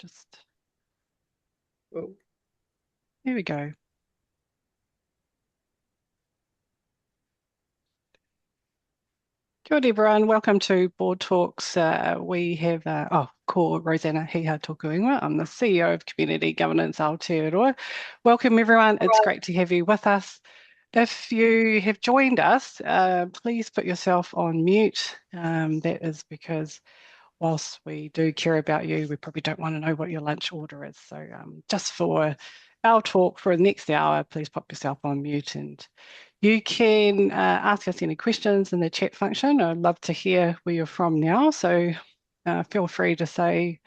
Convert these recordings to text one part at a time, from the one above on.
just, here we go. Kia ora everyone, welcome to Board Talks. We have, ko Rosanna Hiha Tokuinga. I'm the CEO of Community Governance Aotearoa. Welcome everyone, it's great to have you with us. If you have joined us, please put yourself on mute. That is because whilst we do care about you, we probably don't want to know what your lunch order is. So just for our talk for the next hour, please pop yourself on mute, and you can ask us any questions in the chat function. I'd love to hear where you're from now. So feel free to say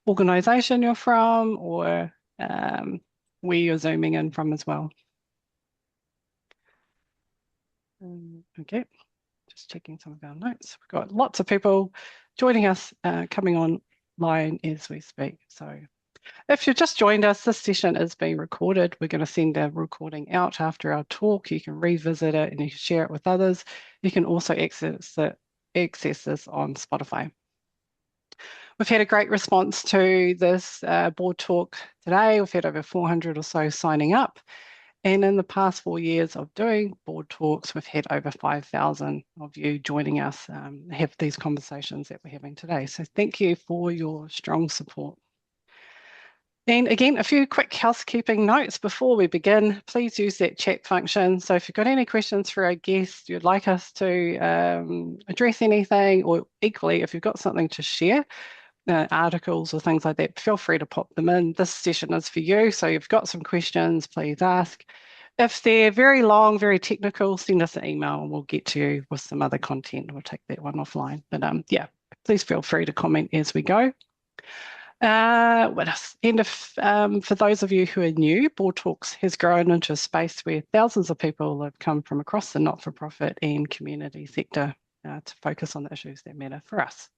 organisation you're from or where you're zooming in from as well. Okay, just checking some of our notes. We've got lots of people joining us, coming online as we speak. So if you've just joined us, this session is being recorded. We're going to send a recording out after our talk. You can revisit it and you can share it with others. You can also access this on Spotify. We've had a great response to this board talk today. We've had over 400 or so signing up. And in the past 4 years of doing board talks, we've had over 5,000 of you joining us, have these conversations that we're having today. So thank you for your strong support. And again, a few quick housekeeping notes before we begin. Please use that chat function. So if you've got any questions for our guests, you'd like us to address anything, or equally, if you've got something to share, articles or things like that, feel free to pop them in. This session is for you. So if you've got some questions, please ask. If they're very long, very technical, send us an email and we'll get to you with some other content. We'll take that one offline. But yeah, please feel free to comment as we go. What else? And if for those of you who are new, Board Talks has grown into a space where thousands of people have come from across the not-for-profit and community sector to focus on the issues that matter for us.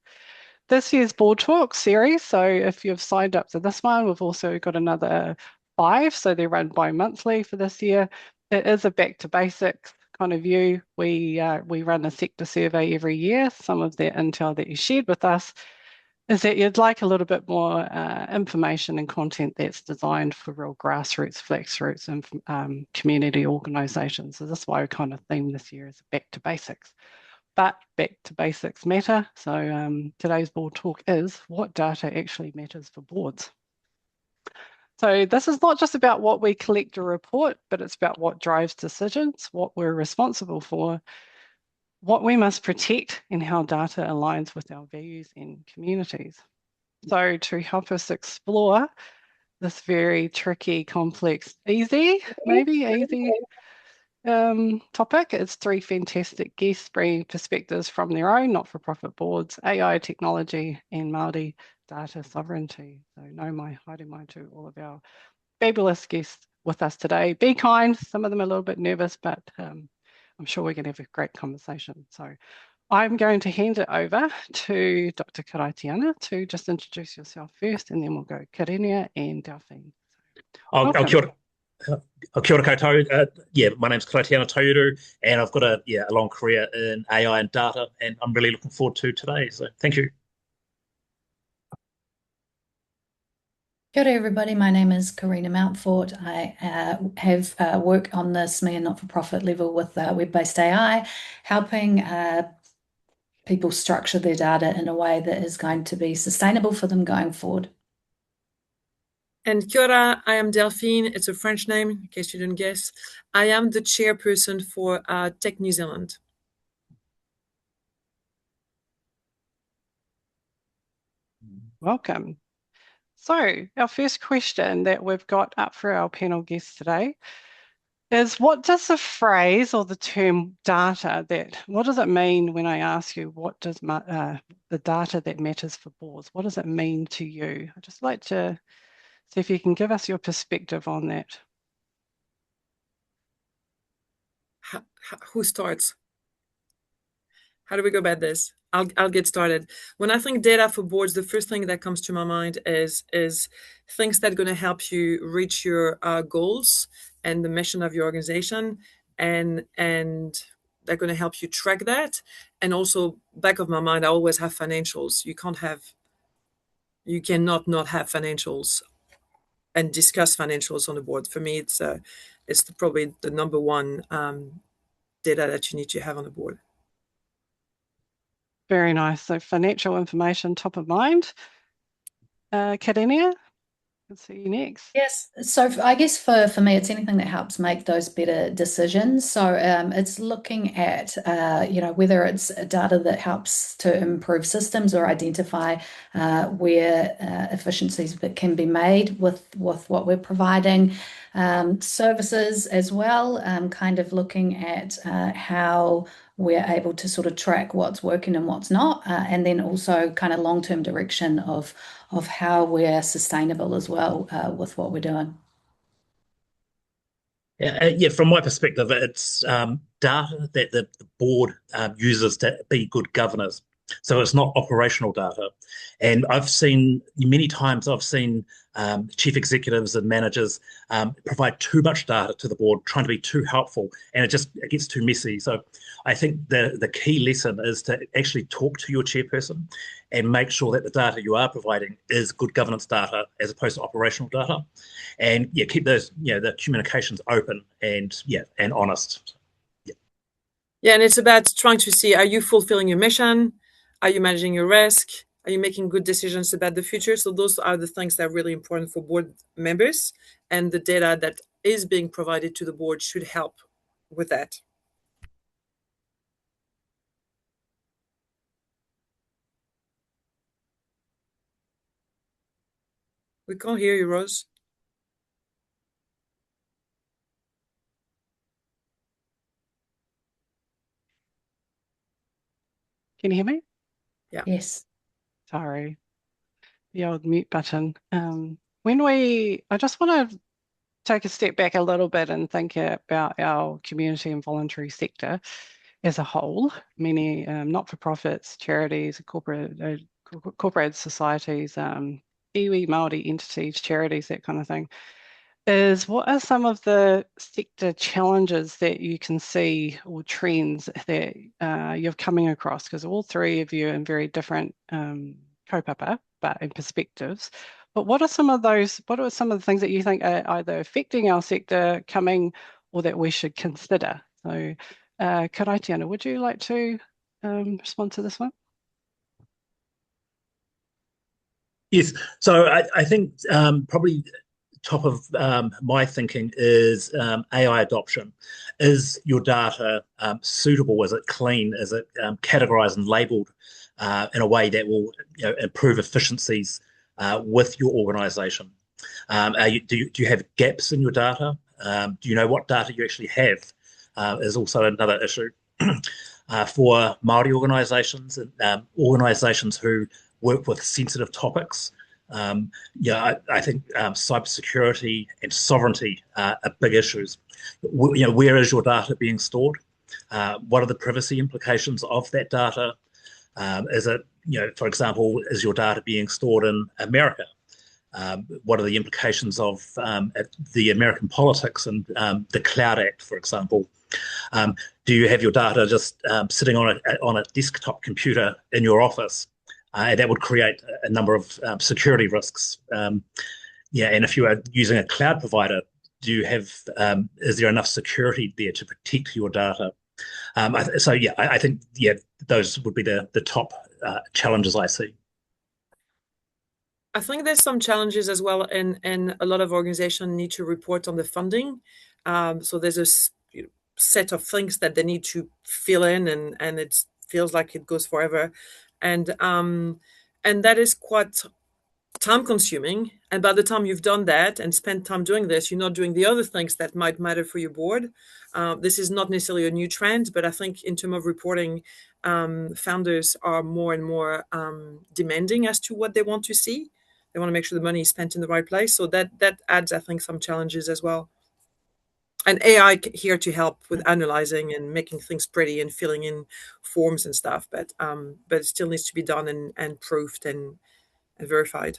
This year's Board Talks series, so if you've signed up to this one, we've also got another 5, so they're run bi-monthly for this year. It is a back to basics kind of view. We run a sector survey every year. Some of the intel that you shared with us is that you'd like a little bit more information and content that's designed for real grassroots, flex roots, and community organisations. So that's why we kind of theme this year is back to basics. But back to basics matter. So today's board talk is what data actually matters for boards. So this is not just about what we collect or report, but it's about what drives decisions, what we're responsible for, what we must protect, and how data aligns with our values and communities. So to help us explore this very tricky, complex, easy topic, it's 3 fantastic guests bringing perspectives from their own not-for-profit boards, AI technology, and Māori data sovereignty. So no mai, haere mai to all of our fabulous guests with us today. Be kind, some of them are a little bit nervous, but I'm sure we're going to have a great conversation. So I'm going to hand it over to Dr. Karaitiana to just introduce yourself first, and then we'll go Karrina and Delphine. Kia ora koutou. Yeah, my name's Karaitiana Taiuru, and I've got a long career in AI and data, and I'm really looking forward to today. So thank you. Kia ora everybody, my name is Karrina Mountfort. I have work on this SME and not-for-profit level with Webbased AI, helping people structure their data in a way that is going to be sustainable for them going forward. And kia ora, I am Delphine. It's a French name, in case you didn't guess. I am the chairperson for Tech New Zealand. Welcome. So our first question that we've got up for our panel guests today is, what does the phrase or the term data, what does it mean when I ask you what does the data that matters for boards, what does it mean to you? I'd just like to see if you can give us your perspective on that. Who starts? How do we go about this? I'll get started. When I think data for boards, the first thing that comes to my mind is things that are going to help you reach your goals and the mission of your organization, and they're going to help you track that. And also, back of my mind, I always have financials. You can't have you cannot not have financials and discuss financials on the board. For me, it's probably the number one data that you need to have on the board. Very nice. So financial information top of mind. Karrina, let's see you next. Yes, so I guess for me, it's anything that helps make those better decisions. So it's looking at, whether it's data that helps to improve systems or identify where efficiencies that can be made with what we're providing. Services as well, kind of looking at how we're able to sort of track what's working and what's not, and then also kind of long-term direction of how we're sustainable as well with what we're doing. Yeah, from my perspective, it's data that the board uses to be good governors. So it's not operational data. And I've seen many times, chief executives and managers provide too much data to the board, trying to be too helpful, and it gets too messy. So I think the key lesson is to actually talk to your chairperson and make sure that the data you are providing is good governance data as opposed to operational data. And keep those, the communications open and honest. Yeah, and it's about trying to see, are you fulfilling your mission? Are you managing your risk? Are you making good decisions about the future? So those are the things that are really important for board members, and the data that is being provided to the board should help with that. We can't hear you, Rose. Can you hear me? Yeah. Yes. Sorry, the old mute button. I just want to take a step back a little bit and think about our community and voluntary sector as a whole, many not-for-profits, charities, corporate societies, iwi Māori entities, charities, that kind of thing, what are some of the sector challenges that you can see or trends that you're coming across? Because all three of you are in very different kaupapa, but in perspectives. But what are some of the things that you think are either affecting our sector coming or that we should consider? So, Karaitiana, would you like to respond to this one? Yes. So I think probably top of my thinking is AI adoption. Is your data suitable? Is it clean? Is it categorized and labeled in a way that will improve efficiencies with your organization? Do you have gaps in your data? Do you know what data you actually have? Is also another issue. For Māori organizations and organizations who work with sensitive topics, I think cybersecurity and sovereignty are big issues. Where is your data being stored? What are the privacy implications of that data? Is it, for example, is your data being stored in America? What are the implications of the American politics and the Cloud Act, for example? Do you have your data just sitting on a desktop computer in your office? That would create a number of security risks. And if you are using a cloud provider, is there enough security there to protect your data? I think those would be the top challenges I see. I think there's some challenges as well, and a lot of organizations need to report on the funding. So there's a set of things that they need to fill in, and it feels like it goes forever, and that is quite time consuming. And by the time you've done that and spent time doing this, you're not doing the other things that might matter for your board. This is not necessarily a new trend, but I think in terms of reporting, founders are more and more demanding as to what they want to see. They want to make sure the money is spent in the right place. So that adds, I think, some challenges as well. And AI here to help with analyzing and making things pretty and filling in forms and stuff, but it still needs to be done and proofed and verified.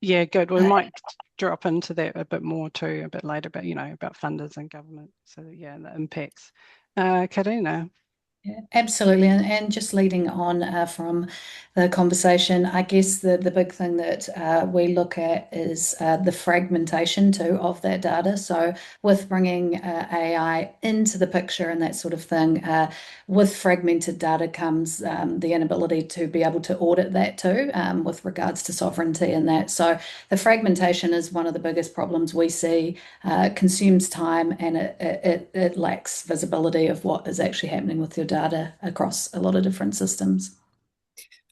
Yeah, good. We might drop into that a bit more too, a bit later, but about funders and government. So yeah, the impacts. Karrina. Yeah, absolutely. And just leading on from the conversation, I guess the big thing that we look at is the fragmentation too of that data. So with bringing AI into the picture and that sort of thing, with fragmented data comes the inability to be able to audit that too, with regards to sovereignty and that. So the fragmentation is one of the biggest problems we see, consumes time, and it lacks visibility of what is actually happening with your data across a lot of different systems.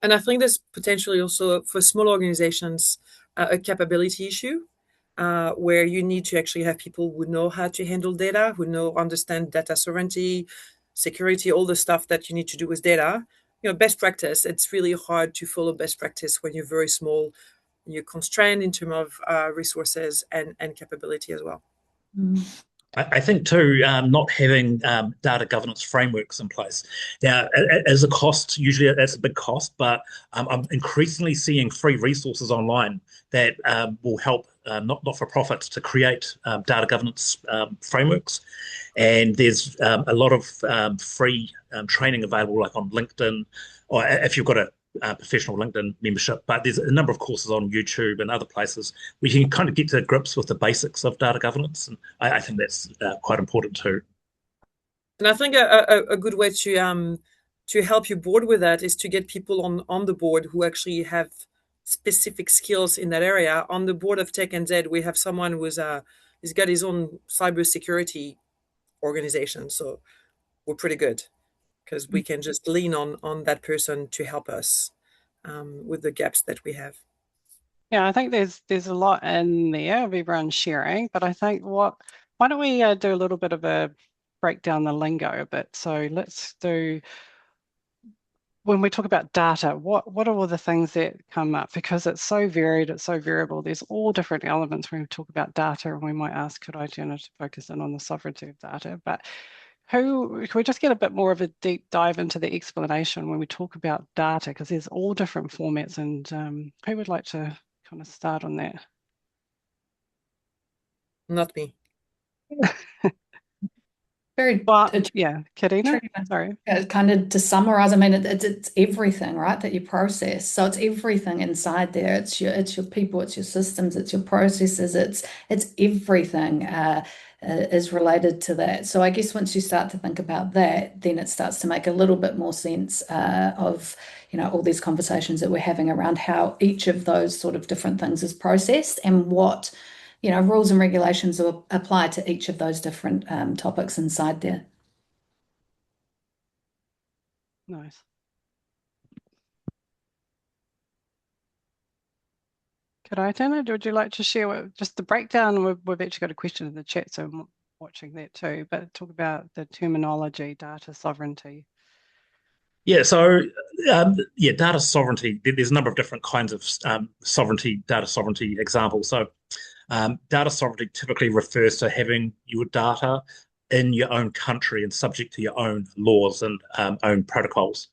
And I think there's potentially also for small organizations a capability issue where you need to actually have people who know how to handle data, understand data sovereignty, security, all the stuff that you need to do with data. Best practice. It's really hard to follow best practice when you're very small. You're constrained in terms of resources and capability as well. Mm. I think too, not having data governance frameworks in place. Now, as a cost, usually that's a big cost, but I'm increasingly seeing free resources online that will help not-for-profits to create data governance frameworks. And there's a lot of free training available, like on LinkedIn, or if you've got a professional LinkedIn membership, but there's a number of courses on YouTube and other places where you can kind of get to grips with the basics of data governance. And I think that's quite important too. And I think a good way to help your board with that is to get people on the board who actually have specific skills in that area. On the board of Tech NZ, we have someone who's got his own cybersecurity organization, so we're pretty good because we can just lean on that person to help us with the gaps that we have. Yeah, I think there's a lot in there of everyone sharing, but I think why don't we do a little bit of a break down the lingo a bit. So let's do, when we talk about data, what are all the things that come up? Because it's so varied, it's so variable. There's all different elements when we talk about data, and we might ask Karaitiana to focus in on the sovereignty of data. But can we just get a bit more of a deep dive into the explanation when we talk about data? Because there's all different formats, and who would like to kind of start on that? Not me. Very Well, yeah, Karrina, tricky. sorry. Kind of to summarize, I mean, it's everything, right, that you process. So it's everything inside there. It's your people, it's your systems, it's your processes, it's everything is related to that. So I guess once you start to think about that, then it starts to make a little bit more sense of all these conversations that we're having around how each of those sort of different things is processed and what rules and regulations will apply to each of those different topics inside there. Nice. Karaitiana, would you like to share just the breakdown? We've actually got a question in the chat, so I'm watching that too, but talk about the terminology, data sovereignty. Yeah, so data sovereignty. There's a number of different kinds of data sovereignty examples. So data sovereignty typically refers to having your data in your own country and subject to your own laws and own protocols.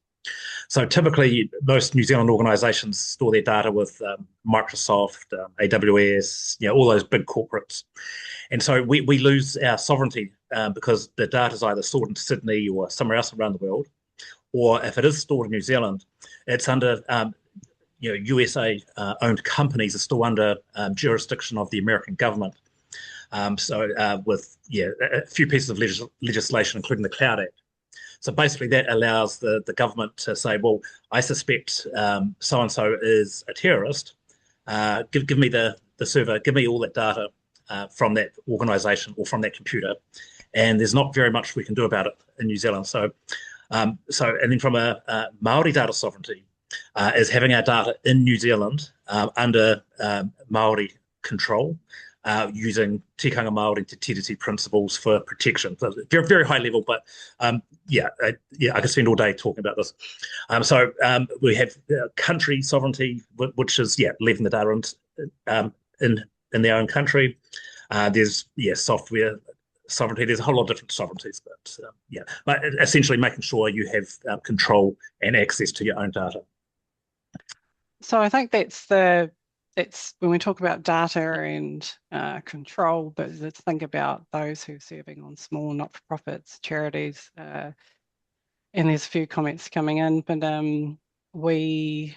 So typically, most New Zealand organisations store their data with Microsoft, AWS, all those big corporates. And so we lose our sovereignty because the data is either stored in Sydney or somewhere else around the world, or if it is stored in New Zealand, it's under USA owned companies are still under jurisdiction of the American government. With a few pieces of legislation, including the Cloud Act. So basically, that allows the government to say, well, I suspect so and so is a terrorist. Give me the server, give me all that data from that organisation or from that computer, and there's not very much we can do about it in New Zealand. So and then from a Maori data sovereignty is having our data in New Zealand under Maori control. Using tikanga Māori Te Tiriti principles for protection. So very, very high level, but I could spend all day talking about this. We have country sovereignty, which is leaving the data in their own country. There's software sovereignty. There's a whole lot of different sovereignties, but essentially making sure you have control and access to your own data. So I think it's when we talk about data and control, but let's think about those who are serving on small not-for-profits, charities, and there's a few comments coming in, but we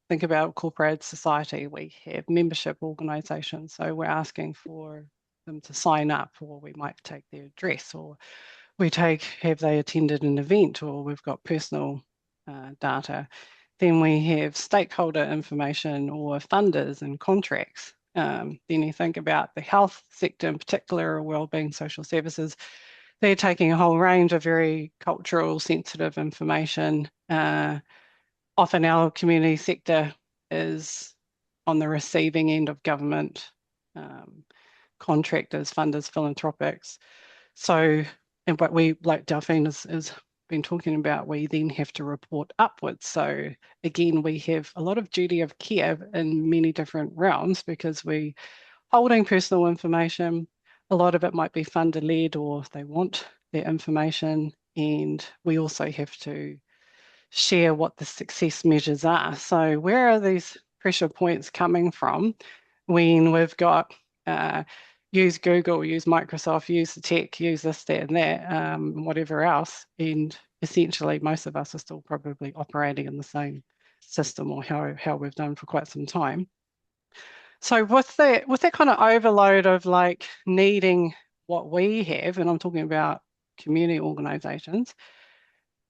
think about corporate society, we have membership organisations, so we're asking for them to sign up, or we might take their address, or have they attended an event, or we've got personal data. Then we have stakeholder information or funders and contracts. Then you think about the health sector in particular, or wellbeing social services. They're taking a whole range of very cultural sensitive information. Often our community sector is on the receiving end of government, contractors, funders, philanthropics. So, and what we, like Delphine has been talking about, we then have to report upwards. So again, we have a lot of duty of care in many different realms, because we holding personal information. A lot of it might be funder-led, or they want their information, and we also have to share what the success measures are. So where are these pressure points coming from when we've got use Google, use Microsoft, use the tech, use this, that, and that, whatever else, and essentially most of us are still probably operating in the same system, or how we've done for quite some time. So with that kind of overload of like needing what we have, and I'm talking about community organisations,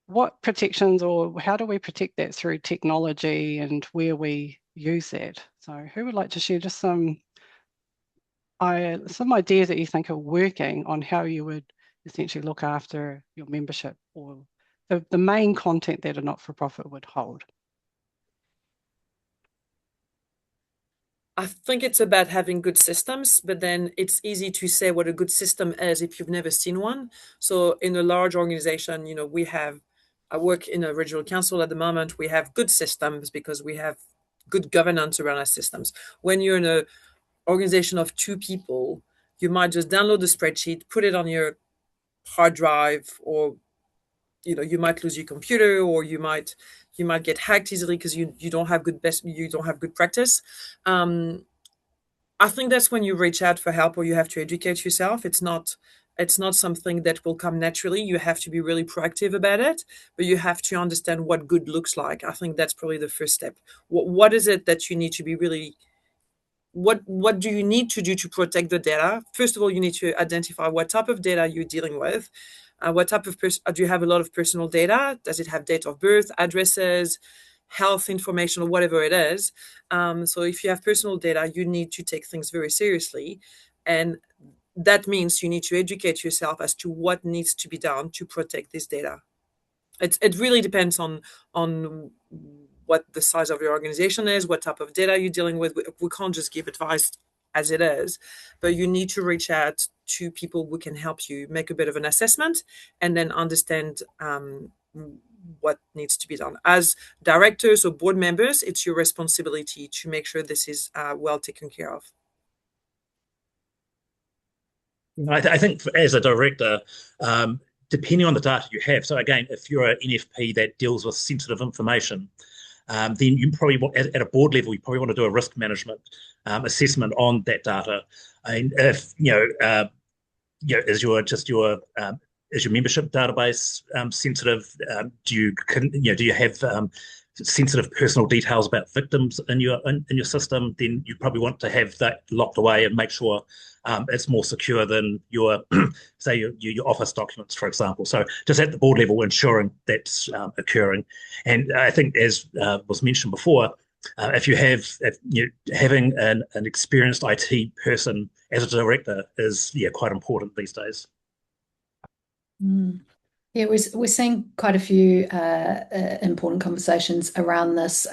what protections, or how do we protect that through technology and where we use that? So who would like to share just some ideas that you think are working on how you would essentially look after your membership, or the main content that a not-for-profit would hold? I think it's about having good systems, but then it's easy to say what a good system is if you've never seen one. So in a large organization, I work in a regional council at the moment. We have good systems because we have good governance around our systems. When you're in an organization of 2 people, you might just download the spreadsheet, put it on your hard drive, or you might lose your computer, or you might get hacked easily because you don't have good practice. I think that's when you reach out for help, or you have to educate yourself. It's not something that will come naturally. You have to be really proactive about it, but you have to understand what good looks like. I think that's probably the first step. What is it that you need to be really what do you need to do to protect the data? First of all, you need to identify what type of data you're dealing with. What type of do you have a lot of personal data? Does it have date of birth, addresses, health information, or whatever it is? So if you have personal data, you need to take things very seriously. And that means you need to educate yourself as to what needs to be done to protect this data. It really depends on what the size of your organization is, what type of data you're dealing with. We can't just give advice as it is, but you need to reach out to people who can help you make a bit of an assessment and then understand what needs to be done. As directors or board members, it's your responsibility to make sure this is well taken care of. I think as a director, depending on the data you have, so again, if you're an NFP that deals with sensitive information, then you probably at a board level, you probably want to do a risk management assessment on that data. And if is your membership database sensitive? Do you have sensitive personal details about victims in your system? Then you probably want to have that locked away and make sure it's more secure than your say your office documents, for example. So just at the board level, ensuring that's occurring. And I think, as was mentioned before, having an experienced IT person as a director is quite important these days. Yeah, we're seeing quite a few important conversations around this,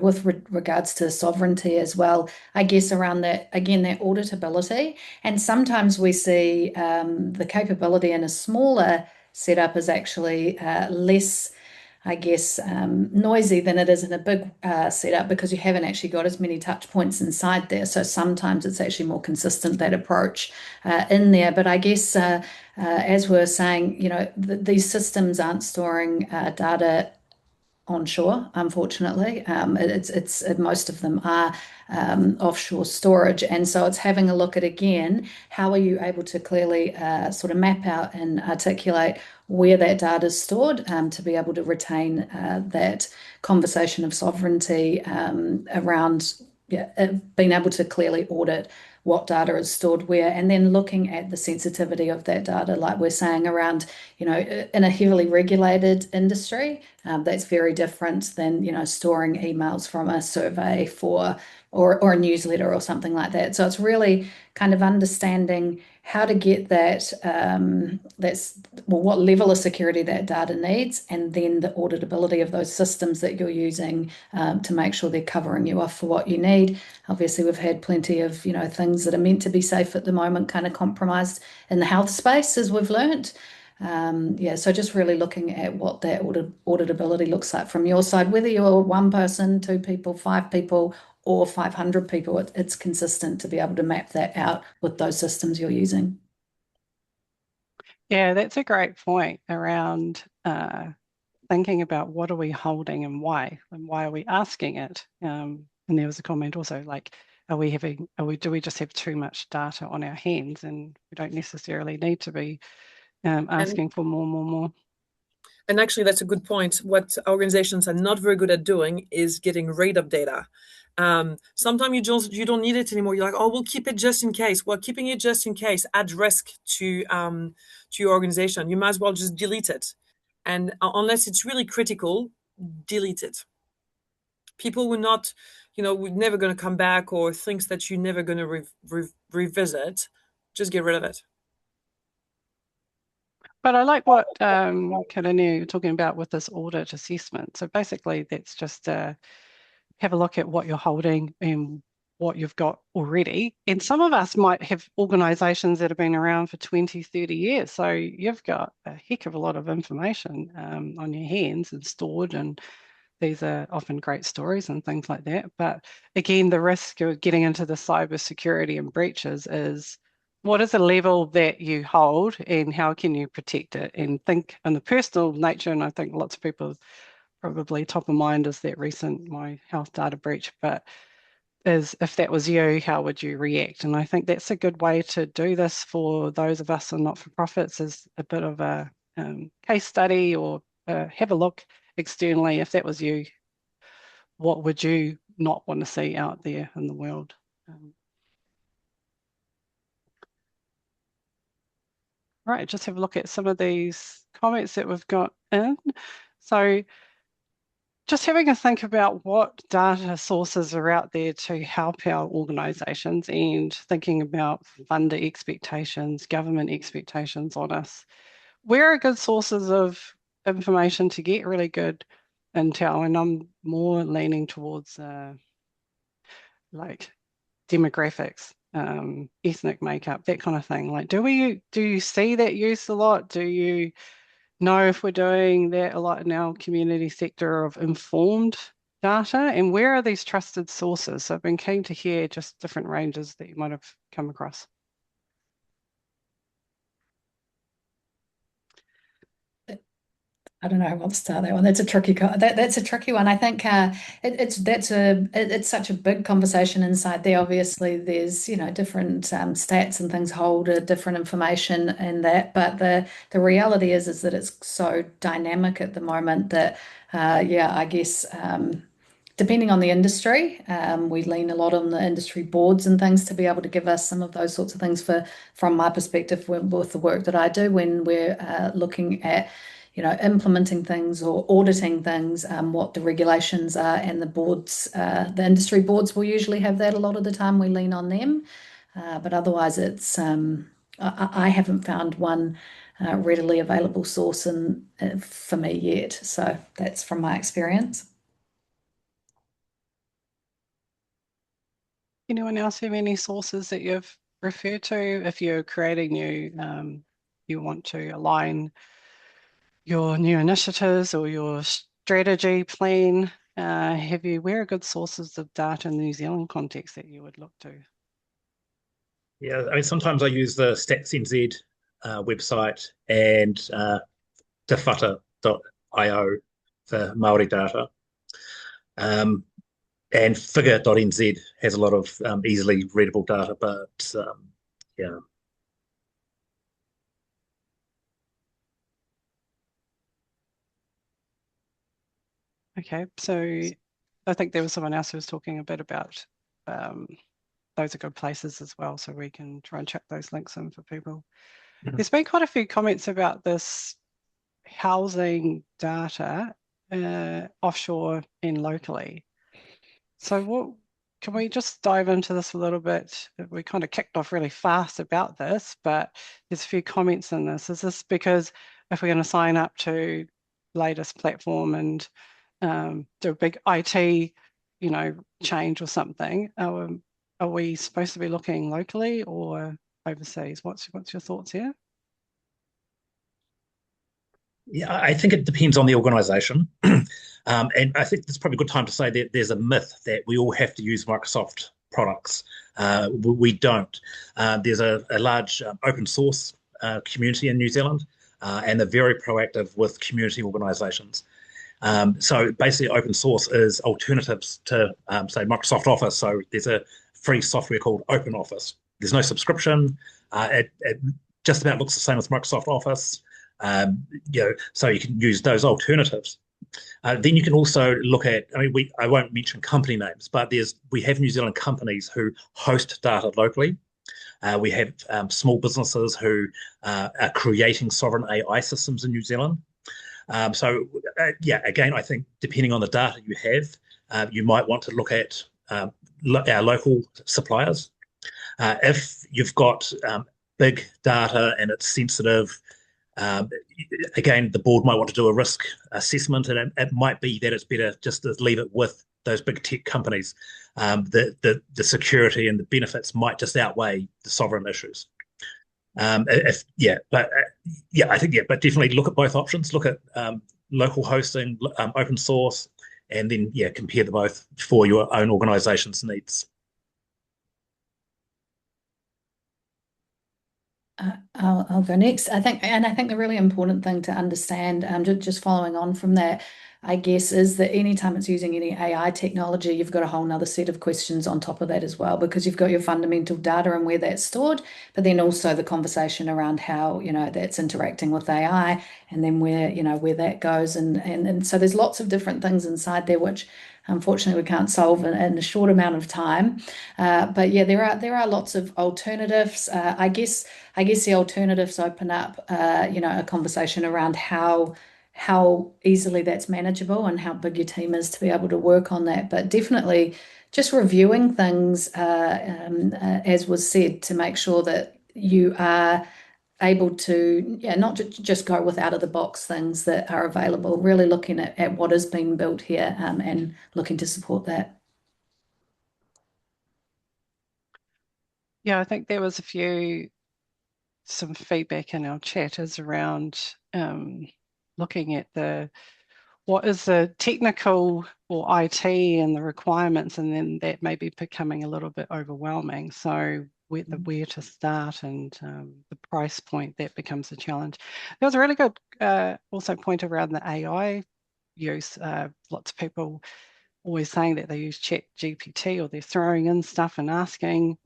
with regards to sovereignty as well. I guess around that, again, that auditability. And sometimes we see the capability in a smaller setup is actually less, I guess, noisy than it is in a big setup, because you haven't actually got as many touch points inside there. So sometimes it's actually more consistent, that approach in there. But I guess, as we were saying, these systems aren't storing data onshore, unfortunately. It's most of them are offshore storage, and so it's having a look at, again, how are you able to clearly sort of map out and articulate where that data is stored, to be able to retain that conversation of sovereignty around being able to clearly audit what data is stored where, and then looking at the sensitivity of that data, like we're saying, around, in a heavily regulated industry, that's very different than, storing emails from a survey or a newsletter or something like that. So it's really kind of understanding how to get that, what level of security that data needs, and then the auditability of those systems that you're using to make sure they're covering you off for what you need. Obviously, we've had plenty of, things that are meant to be safe at the moment kind of compromised in the health space, as we've learnt. So just really looking at what that auditability looks like from your side, whether you're one person, two people, five people, or 500 people, it's consistent to be able to map that out with those systems you're using. Yeah, that's a great point around thinking about what are we holding and why are we asking it? And there was a comment also like, do we just have too much data on our hands, and we don't necessarily need to be asking for more. And actually, that's a good point. What organizations are not very good at doing is getting rid of data. Sometimes you don't need it anymore. You're like, oh, we'll keep it just in case. Well, keeping it just in case adds risk to your organization. You might as well just delete it. And unless it's really critical, delete it. People will not, we're never going to come back, or things that you're never going to revisit, just get rid of it. But I like what Karrina, you're talking about with this audit assessment. So basically, that's just have a look at what you're holding and what you've got already. And some of us might have organisations that have been around for 20, 30 years. So you've got a heck of a lot of information on your hands and stored, and these are often great stories and things like that. But again, the risk of getting into the cyber security and breaches is, what is the level that you hold and how can you protect it? And think in the personal nature, and I think lots of people probably top of mind is that recent My Health data breach, but is if that was you, how would you react? And I think that's a good way to do this for those of us in not-for-profits, is a bit of a case study, or have a look externally. If that was you, what would you not want to see out there in the world? Right, just have a look at some of these comments that we've got in. So just having a think about what data sources are out there to help our organisations, and thinking about funder expectations, government expectations on us. Where are good sources of information to get really good intel? And I'm more leaning towards like demographics, ethnic makeup, that kind of thing. Like, do you see that used a lot? Do you know if we're doing that a lot in our community sector of informed data? And where are these trusted sources? So I've been keen to hear just different ranges that you might have come across. I don't know how to start that one. That's a tricky that's a tricky one. I think it's such a big conversation inside there. Obviously, there's different stats and things hold different information in that, but the reality is that it's so dynamic at the moment that I guess depending on the industry, we lean a lot on the industry boards and things to be able to give us some of those sorts of things from my perspective with the work that I do when we're looking at implementing things or auditing things, what the regulations are, and the boards, the industry boards will usually have that a lot of the time. We lean on them, but otherwise it's, I haven't found one readily available source for me yet. So that's from my experience. Anyone else have any sources that you've referred to if you're creating new, you want to align your new initiatives or your strategy plan? Where are good sources of data in the New Zealand context that you would look to? Yeah, I mean, sometimes I use the StatsNZ website and tefata.io for Māori data. And figure.nz has a lot of easily readable data, but yeah. Okay, so I think there was someone else who was talking a bit about those are good places as well, so we can try and check those links in for people. There's been quite a few comments about this housing data offshore and locally. So can we just dive into this a little bit? We kind of kicked off really fast about this, but there's a few comments in this. Is this because if we're going to sign up to latest platform and do a big IT, change or something, are we supposed to be looking locally or overseas? What's your thoughts here? Yeah, I think it depends on the organisation. And I think it's probably a good time to say that there's a myth that we all have to use Microsoft products. We don't. There's a large open source community in New Zealand, and they're very proactive with community organisations. So basically, open source is alternatives to, say, Microsoft Office. So there's a free software called Open Office. There's no subscription. It just about looks the same as Microsoft Office. So you can use those alternatives. Then you can also look at, I won't mention company names, but we have New Zealand companies who host data locally. We have small businesses who are creating sovereign AI systems in New Zealand. Again, I think depending on the data you have, you might want to look at our local suppliers. If you've got big data and it's sensitive, again, the board might want to do a risk assessment, and it might be that it's better just to leave it with those big tech companies. The security and the benefits might just outweigh the sovereign issues. But definitely look at both options. Look at local hosting, open source, and then compare them both for your own organisation's needs. I'll go next. I think the really important thing to understand, just following on from that, I guess, is that anytime it's using any AI technology, you've got a whole nother set of questions on top of that as well, because you've got your fundamental data and where that's stored, but then also the conversation around how, that's interacting with AI, and then where that goes. And so there's lots of different things inside there, which unfortunately we can't solve in a short amount of time. But yeah, there are lots of alternatives. I guess the alternatives open up, a conversation around how easily that's manageable and how big your team is to be able to work on that. But definitely just reviewing things, as was said, to make sure that you are able to, not just go with out of the box things that are available, really looking at what is being built here, and looking to support that. Yeah, I think there was some feedback in our chat is around looking at what is the technical or IT and the requirements, and then that may be becoming a little bit overwhelming. So where to start and the price point, that becomes a challenge. There was a really good also point around the AI use. Lots of people always saying that they use Chat GPT, or they're throwing in stuff and asking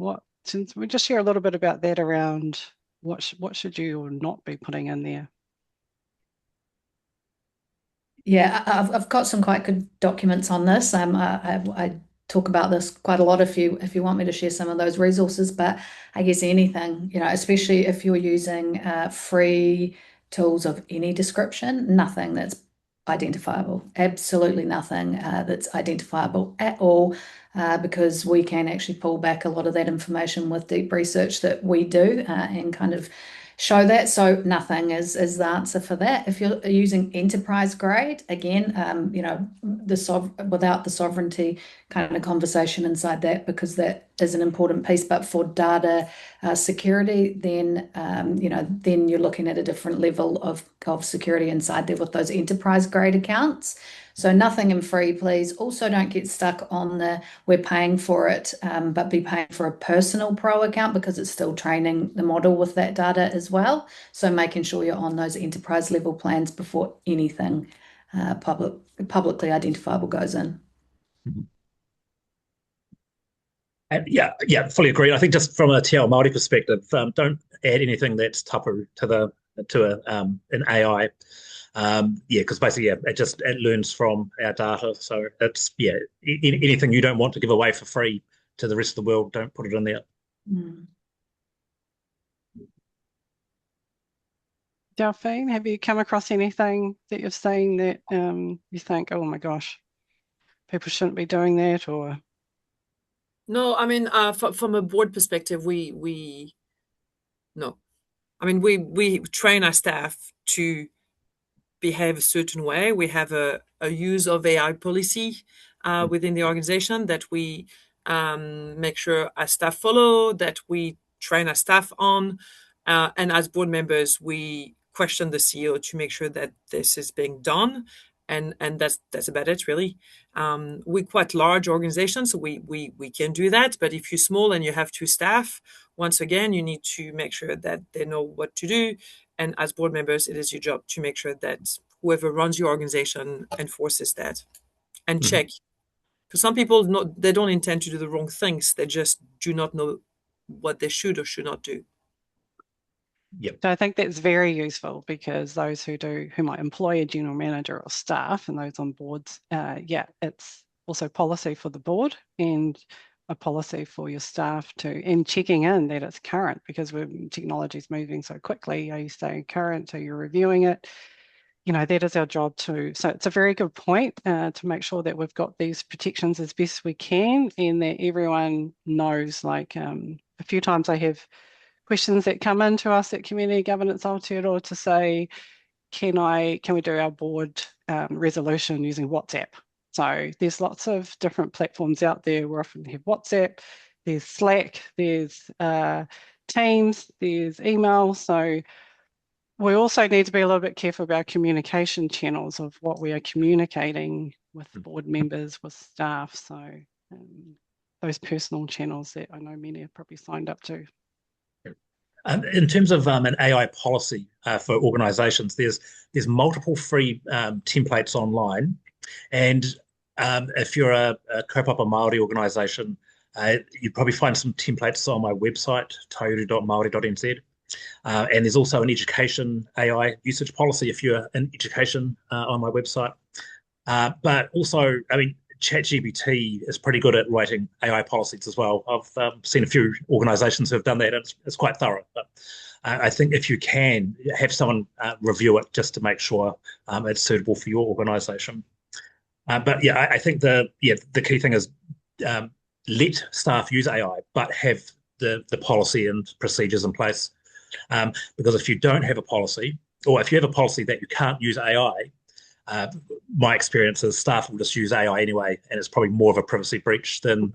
since we just share a little bit about that around what should you or not be putting in there. Yeah, I've got some quite good documents on this. I talk about this quite a lot if you want me to share some of those resources. But I guess anything, especially if you're using free tools of any description, nothing that's identifiable, absolutely nothing that's identifiable at all, because we can actually pull back a lot of that information with deep research that we do, and kind of show that. So nothing is the answer for that. If you're using enterprise grade, again, without the sovereignty kind of conversation inside that, because that is an important piece. But for data security, then then you're looking at a different level of security inside there with those enterprise grade accounts. So nothing in free, please. Also, don't get stuck on we're paying for it, but be paying for a personal pro account, because it's still training the model with that data as well. So making sure you're on those enterprise level plans before anything publicly identifiable goes in. Fully agree. I think just from a Te Ao Māori perspective, don't add anything that's tapu to an AI. Yeah, because basically, yeah, it learns from our data. So it's anything you don't want to give away for free to the rest of the world, don't put it in there. Mm. Delphine, have you come across anything that you've seen that you think, oh my gosh, people shouldn't be doing that, or? No, I mean, from a board perspective, no. I mean, we train our staff to behave a certain way. We have a use of AI policy within the organization that we make sure our staff follow, that we train our staff on. And as board members, we question the CEO to make sure that this is being done. And that's about it, really. We're quite large organizations, so we can do that. But if you're small and you have 2 staff, once again, you need to make sure that they know what to do. And as board members, it is your job to make sure that whoever runs your organization enforces that and check. Because some people they don't intend to do the wrong things. They just do not know what they should or should not do. Yep. So I think that's very useful, because those who might employ a general manager or staff and those on boards, it's also policy for the board and a policy for your staff and checking in that it's current, because technology is moving so quickly. Are you staying current? Are you reviewing it? That is our job too. So it's a very good point to make sure that we've got these protections as best we can, and that everyone knows. Like a few times I have questions that come into us at Community Governance Aotearoa to say, can we do our board resolution using WhatsApp? So there's lots of different platforms out there. We often have WhatsApp, there's Slack, there's Teams, there's email. So we also need to be a little bit careful about communication channels of what we are communicating with board members, with staff. So those personal channels that I know many have probably signed up to. In terms of an AI policy for organisations, there's multiple free templates online, and if you're a kaupapa Māori organisation, you'd probably find some templates on my website, taiuru.maori.nz. And there's also an education AI usage policy if you're in education on my website. But also, I mean, ChatGPT is pretty good at writing AI policies as well. I've seen a few organisations who have done that, and it's quite thorough. But I think if you can, have someone review it just to make sure it's suitable for your organisation. But yeah, I think the key thing is let staff use AI, but have the policy and procedures in place. Because if you don't have a policy, or if you have a policy that you can't use AI, my experience is staff will just use AI anyway, and it's probably more of a privacy breach than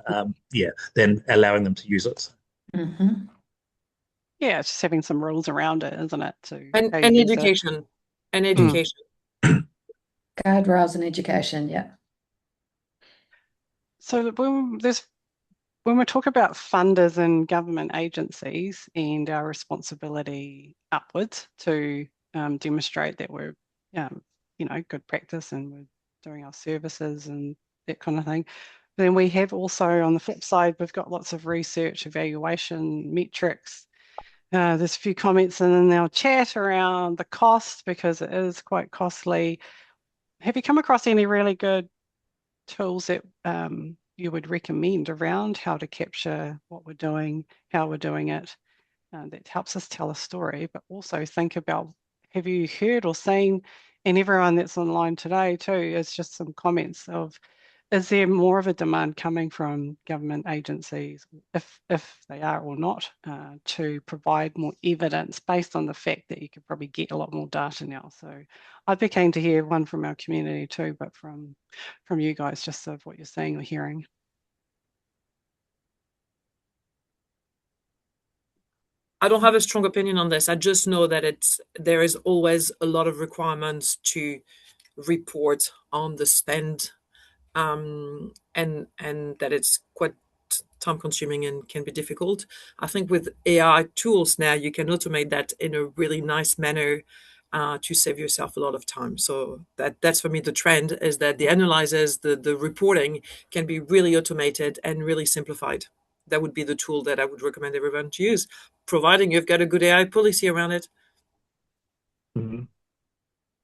allowing them to use it. Mm-hmm. Yeah, it's just having some rules around it, isn't it? And education. And education. Guardrails and education, yeah. So when we talk about funders and government agencies and our responsibility upwards to demonstrate that we're, good practice and we're doing our services and that kind of thing, then we have also, on the flip side, we've got lots of research, evaluation, metrics. There's a few comments in our chat around the cost, because it is quite costly. Have you come across any really good tools that you would recommend around how to capture what we're doing, how we're doing it, that helps us tell a story, but also think about, have you heard or seen, and everyone that's online today too, is just some comments of, is there more of a demand coming from government agencies, if they are or not, to provide more evidence based on the fact that you could probably get a lot more data now? So I'd be keen to hear one from our community too, but from you guys, just of what you're seeing or hearing. I don't have a strong opinion on this. I just know that there is always a lot of requirements to report on the spend, and that it's quite time consuming and can be difficult. I think with AI tools now, you can automate that in a really nice manner to save yourself a lot of time. So that's for me the trend, is that the analyzers, the reporting can be really automated and really simplified. That would be the tool that I would recommend everyone to use, providing you've got a good AI policy around it. Mm-hmm.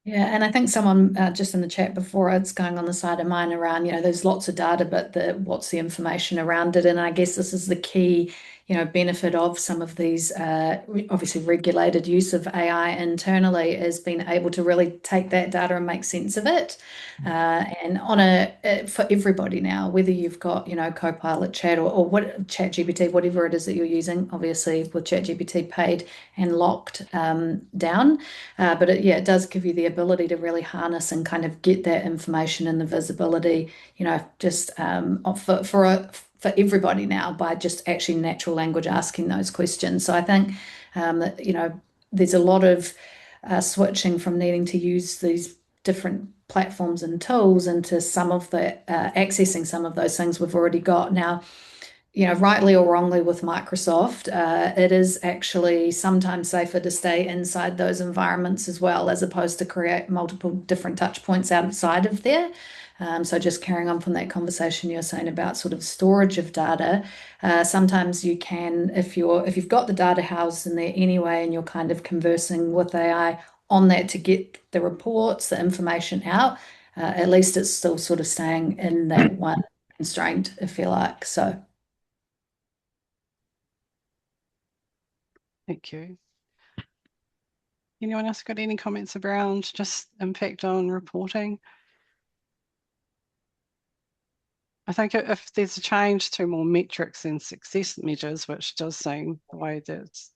Yeah, and I think someone just in the chat before, it's going on the side of mine around, there's lots of data, but what's the information around it? And I guess this is the key, benefit of some of these obviously regulated use of AI internally is being able to really take that data and make sense of it. And for everybody now, whether you've got, Copilot chat or what chat GPT, whatever it is that you're using, obviously with chat GPT paid and locked down. But it does give you the ability to really harness and kind of get that information and the visibility, just for everybody now by just actually natural language asking those questions. So I think that, there's a lot of switching from needing to use these different platforms and tools into some of the accessing some of those things we've already got now. Rightly or wrongly with Microsoft, it is actually sometimes safer to stay inside those environments as well, as opposed to create multiple different touch points outside of there. So just carrying on from that conversation you're saying about sort of storage of data, sometimes you can, if you've got the data housed in there anyway, and you're kind of conversing with AI on that to get the reports, the information out, at least it's still sort of staying in that one constraint, if you like. So. Thank you. Anyone else got any comments around just impact on reporting? I think if there's a change to more metrics and success measures, which does seem the way that it's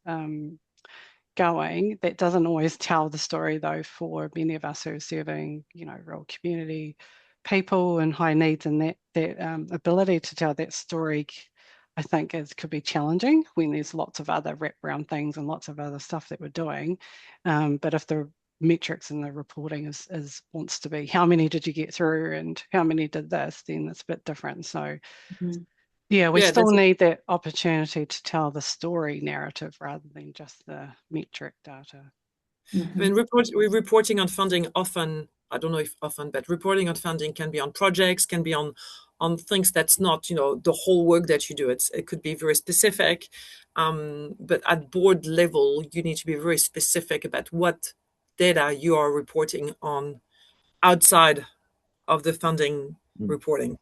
going, that doesn't always tell the story though for many of us who are serving, rural community people and high needs, and that ability to tell that story, I think could be challenging when there's lots of other wraparound things and lots of other stuff that we're doing. But if the metrics and the reporting is wants to be how many did you get through and how many did this, then it's a bit different. So we still need that opportunity to tell the story narrative rather than just the metric data. I mean, reporting on funding often, I don't know if often, but reporting on funding can be on projects, can be on things that's not, the whole work that you do. It could be very specific, but at board level, you need to be very specific about what data you are reporting on outside of the funding reporting.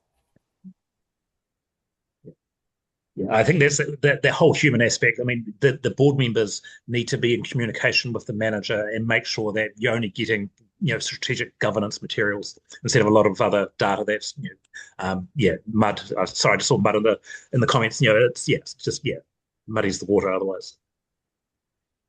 Yeah, I think that's the whole human aspect. I mean, the board members need to be in communication with the manager and make sure that you're only getting, strategic governance materials instead of a lot of other data that's, mud. Sorry, I just saw mud in the comments. It's just muddies the water otherwise.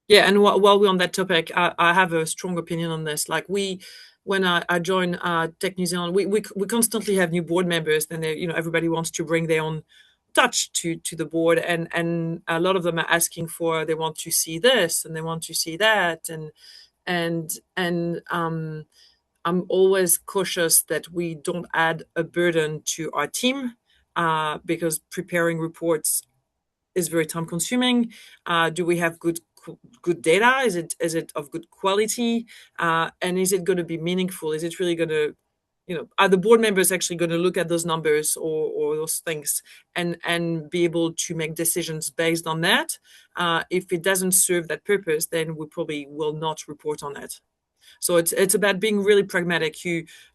Yeah, and while we're on that topic, I have a strong opinion on this. Like when I joined Tech New Zealand, we constantly have new board members, and everybody wants to bring their own touch to the board, and a lot of them are asking for, they want to see this and they want to see that, and I'm always cautious that we don't add a burden to our team, because preparing reports is very time consuming. Do we have good data? Is it of good quality? And is it going to be meaningful? Is it really going to, are the board members actually going to look at those numbers or those things and be able to make decisions based on that? If it doesn't serve that purpose, then we probably will not report on it. So it's about being really pragmatic.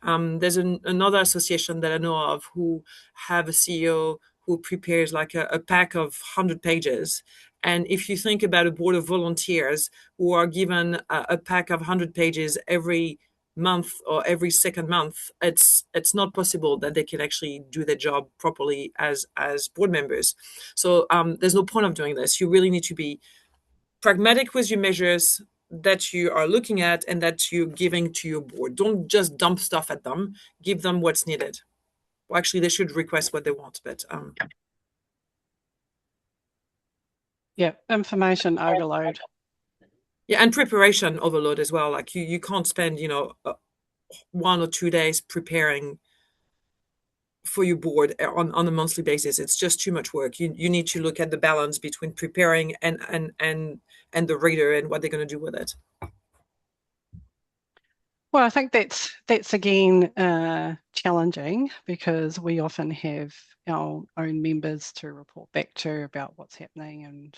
There's another association that I know of who have a CEO who prepares like a pack of 100 pages. And if you think about a board of volunteers who are given a pack of 100 pages every month or every second month, it's not possible that they can actually do their job properly as board members. So there's no point of doing this. You really need to be pragmatic with your measures that you are looking at and that you're giving to your board. Don't just dump stuff at them. Give them what's needed. Well, actually, they should request what they want, but information overload. Yeah, and preparation overload as well. Like you can't spend 1 or 2 days preparing for your board on a monthly basis. It's just too much work. You need to look at the balance between preparing and the reader and what they're going to do with it. Well, I think that's again challenging because we often have our own members to report back to about what's happening and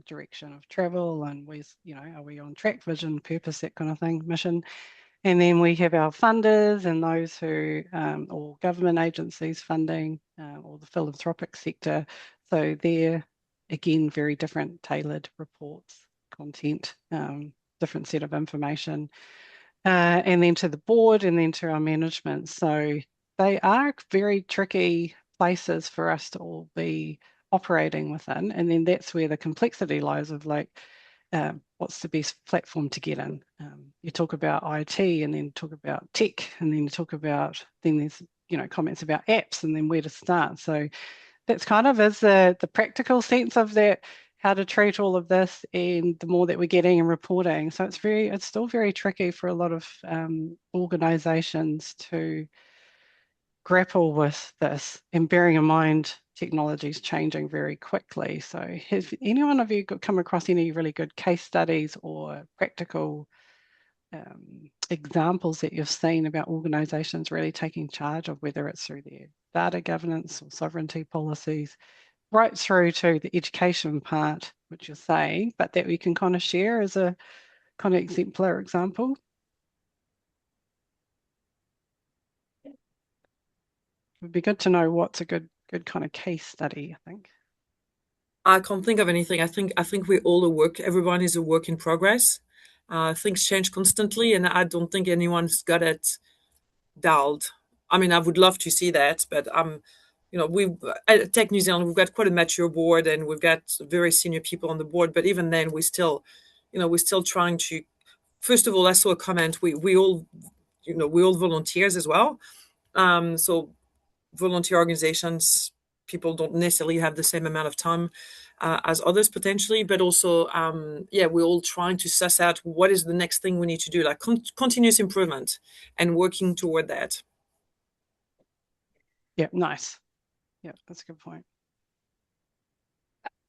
direction of travel and are we on track, vision, purpose, that kind of thing, mission. And then we have our funders and those who, or government agencies funding, or the philanthropic sector. So they're, again, very different tailored reports, content, different set of information. And then to the board and then to our management. So they are very tricky places for us to all be operating within. And then that's where the complexity lies of like, what's the best platform to get in? You talk about IT and then talk about tech and then you talk about, then there's, comments about apps and then where to start. So that's kind of is the practical sense of that, how to treat all of this and the more that we're getting and reporting. So it's still very tricky for a lot of organizations to grapple with this, and bearing in mind technology is changing very quickly. So have any one of you come across any really good case studies or practical examples that you've seen about organizations really taking charge of, whether it's through their data governance or sovereignty policies, right through to the education part, which you're saying, but that we can kind of share as a kind of exemplar example? It would be good to know what's a good kind of case study, I think. I can't think of anything. I think we all everyone is a work in progress. Things change constantly, and I don't think anyone's got it dialed. I mean, I would love to see that, but we at Tech New Zealand, we've got quite a mature board, and we've got very senior people on the board. But even then, we're still trying to. First of all, I saw a comment. We all volunteers as well. So volunteer organizations, people don't necessarily have the same amount of time as others potentially, but also, we're all trying to suss out what is the next thing we need to do, like continuous improvement and working toward that. Yeah, nice. Yeah, that's a good point.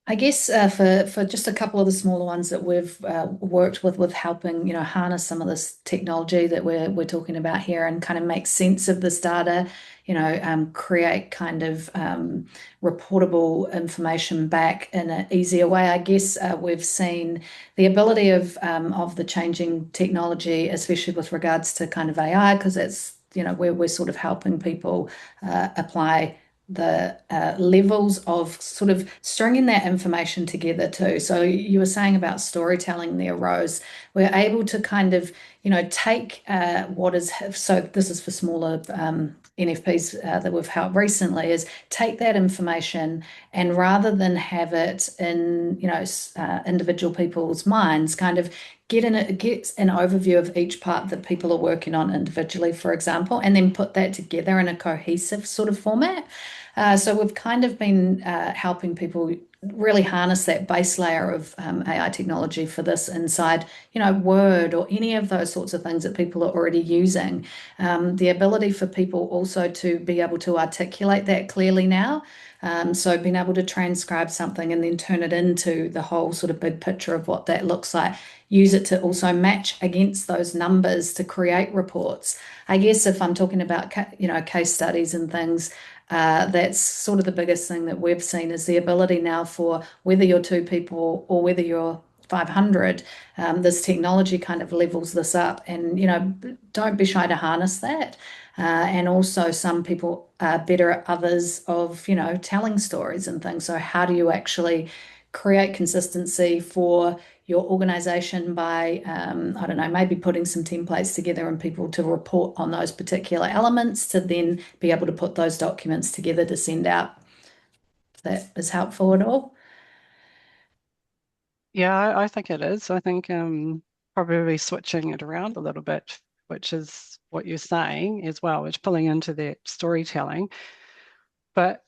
I guess for just a couple of the smaller ones that we've worked with helping harness some of this technology that we're talking about here and kind of make sense of this data, create kind of reportable information back in an easier way. I guess we've seen the ability of the changing technology, especially with regards to kind of AI, because it's we're sort of helping people apply the levels of sort of stringing that information together too. So you were saying about storytelling there, Rose. We're able to kind of, take what is, so this is for smaller NFPs that we've helped recently, is take that information and rather than have it in, individual people's minds, kind of get an overview of each part that people are working on individually, for example, and then put that together in a cohesive sort of format. So we've kind of been helping people really harness that base layer of AI technology for this inside, Word or any of those sorts of things that people are already using. The ability for people also to be able to articulate that clearly now. So being able to transcribe something and then turn it into the whole sort of big picture of what that looks like, use it to also match against those numbers to create reports. I guess if I'm talking about, case studies and things, that's sort of the biggest thing that we've seen is the ability now for whether you're 2 people or whether you're 500, this technology kind of levels this up and, don't be shy to harness that. And also some people are better at others of, telling stories and things. So how do you actually create consistency for your organization by, I don't know, maybe putting some templates together and people to report on those particular elements to then be able to put those documents together to send out. If that is helpful at all. Yeah, I think it is. I think probably switching it around a little bit, which is what you're saying as well, which pulling into that storytelling. But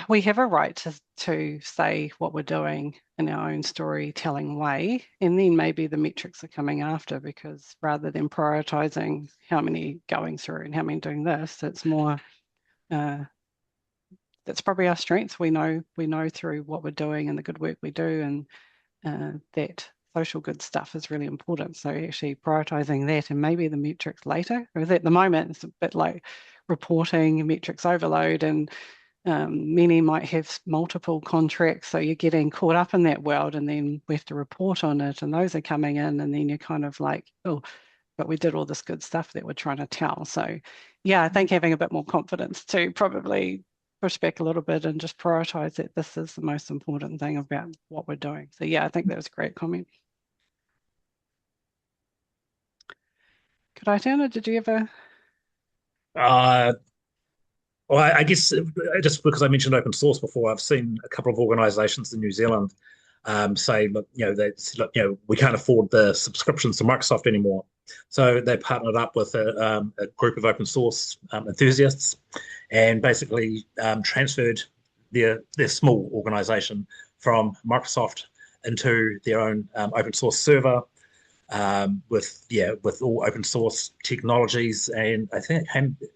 we have a right to say what we're doing in our own storytelling way, and then maybe the metrics are coming after, because rather than prioritizing how many going through and how many doing this, it's more that's probably our strength. We know through what we're doing and the good work we do, and that social good stuff is really important. So actually prioritizing that and maybe the metrics later, because at the moment it's a bit like reporting metrics overload, and many might have multiple contracts, so you're getting caught up in that world, and then we have to report on it, and those are coming in, and then you're kind of like, oh, but we did all this good stuff that we're trying to tell. So yeah, I think having a bit more confidence to probably push back a little bit and just prioritize that this is the most important thing about what we're doing. So yeah, I think that was a great comment. Karaitiana, did you ever? Well, I guess just because I mentioned open source before, I've seen a couple of organisations in New Zealand say, look, we can't afford the subscriptions to Microsoft anymore. So they partnered up with a group of open source enthusiasts and basically transferred their small organisation from Microsoft into their own open source server with all open source technologies, and I think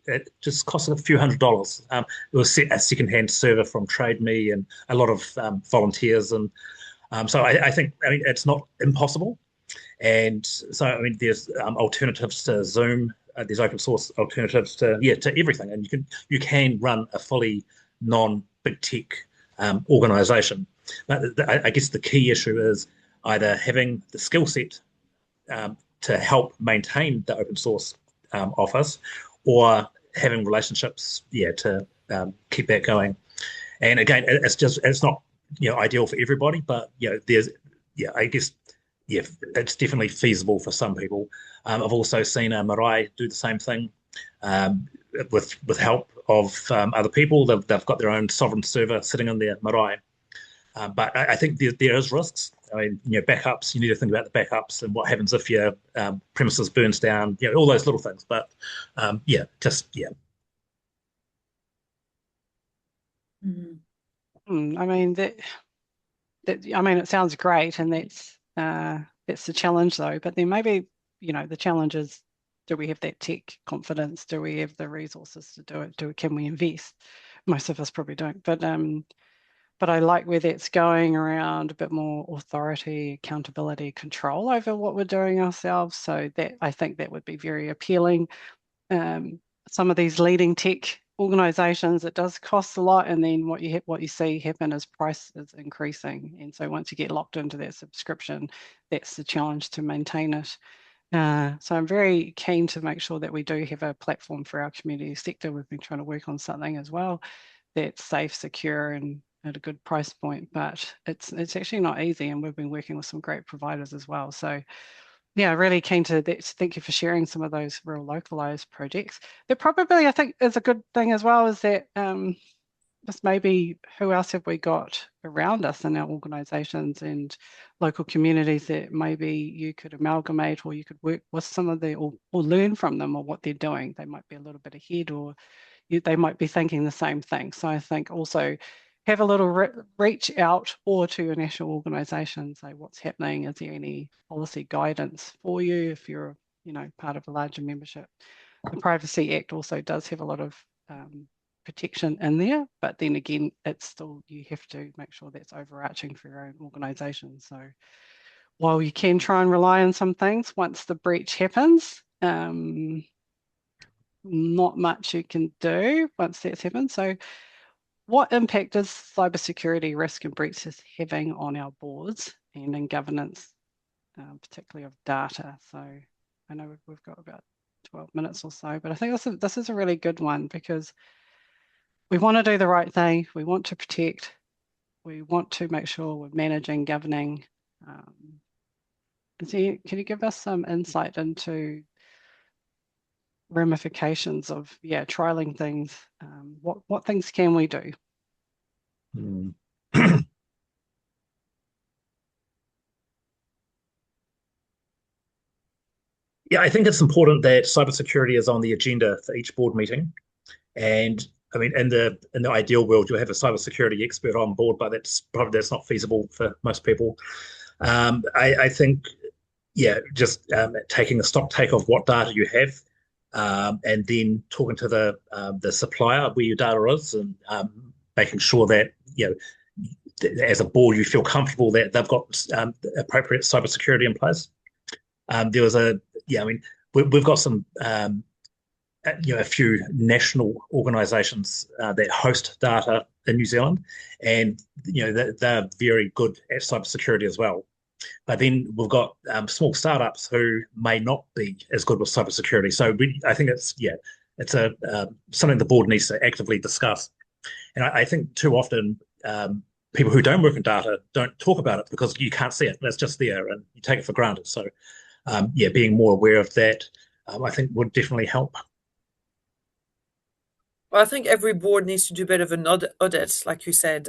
it just cost a few $100s. It was a secondhand server from TradeMe and a lot of volunteers, and so I think it's not impossible. And so there's alternatives to Zoom. There's open source alternatives to everything, and you can run a fully non-big tech organization. But I guess the key issue is either having the skill set to help maintain the open source office, or having relationships, to keep that going. And again, it's not ideal for everybody, but there's I guess it's definitely feasible for some people. I've also seen a marae do the same thing with help of other people. They've got their own sovereign server sitting in their marae. But I think there is risks. Backups, you need to think about the backups and what happens if your premises burns down, all those little things. But Mm. It sounds great, and that's the challenge though. But then maybe the challenge is, do we have that tech confidence? Do we have the resources to do it? Can we invest? Most of us probably don't. But I like where that's going around a bit more authority, accountability, control over what we're doing ourselves. So that I think that would be very appealing. Some of these leading tech organizations, it does cost a lot, and then what you see happen is price is increasing. And so once you get locked into that subscription, that's the challenge to maintain it. So I'm very keen to make sure that we do have a platform for our community sector. We've been trying to work on something as well that's safe, secure, and at a good price point, but it's actually not easy, and we've been working with some great providers as well. So yeah, really keen to thank you for sharing some of those real localized projects. There probably, I think, is a good thing as well, is that just maybe who else have we got around us in our organizations and local communities that maybe you could amalgamate, or you could work with some of the, or learn from them, or what they're doing. They might be a little bit ahead, or they might be thinking the same thing. So I think also have a little reach out, or to your national organisation, say what's happening. Is there any policy guidance for you if you're, part of a larger membership? The Privacy Act also does have a lot of protection in there, but then again, it's still, you have to make sure that's overarching for your own organisation. So while you can try and rely on some things, once the breach happens, not much you can do once that's happened. So what impact is cybersecurity risk and breaches having on our boards and in governance, particularly of data? So I know we've got about 12 minutes or so, but I think this is a really good one, because we want to do the right thing. We want to protect. We want to make sure we're managing, governing. Can you give us some insight into ramifications of trialing things? What things can we do? Yeah, I think it's important that cybersecurity is on the agenda for each board meeting. And in the ideal world, you'll have a cybersecurity expert on board, but that's not feasible for most people. I think, just taking a stock take of what data you have, and then talking to the supplier where your data is, and making sure that as a board you feel comfortable that they've got appropriate cybersecurity in place. There was we've got some a few national organisations that host data in New Zealand, and they're very good at cybersecurity as well. But then we've got small startups who may not be as good with cybersecurity. So I think it's a something the board needs to actively discuss. And I think too often people who don't work in data don't talk about it because you can't see it. It's just there and you take it for granted. So being more aware of that, I think would definitely help. Well, I think every board needs to do a bit of an audit, like you said.